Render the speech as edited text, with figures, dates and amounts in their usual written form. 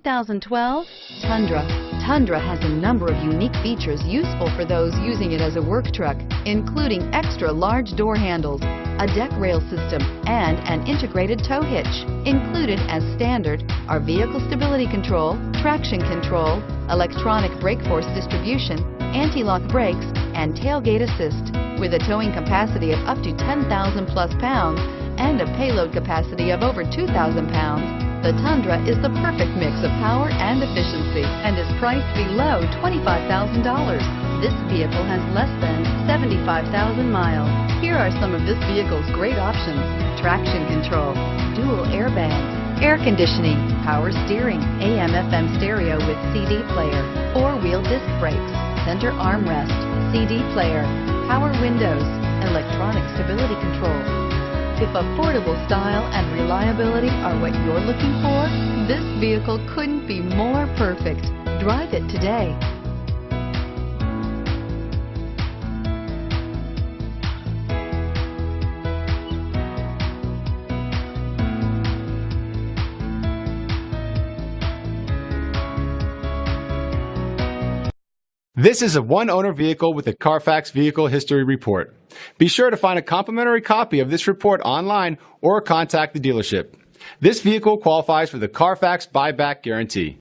2012 Tundra. Tundra has a number of unique features useful for those using it as a work truck, including extra large door handles, a deck rail system, and an integrated tow hitch. Included as standard are vehicle stability control, traction control, electronic brake force distribution, anti-lock brakes, and tailgate assist. With a towing capacity of up to 10,000 plus pounds and a payload capacity of over 2,000 pounds, the Tundra is the perfect mix of power and efficiency and is priced below $25,000. This vehicle has less than 75,000 miles. Here are some of this vehicle's great options: traction control, dual airbags, air conditioning, power steering, AM/FM stereo with CD player, four-wheel disc brakes, center armrest, CD player, power windows, electronic stability control. If affordable style and reliability are what you're looking for, this vehicle couldn't be more perfect. Drive it today. This is a one-owner vehicle with a Carfax Vehicle History Report. Be sure to find a complimentary copy of this report online or contact the dealership. This vehicle qualifies for the Carfax Buyback Guarantee.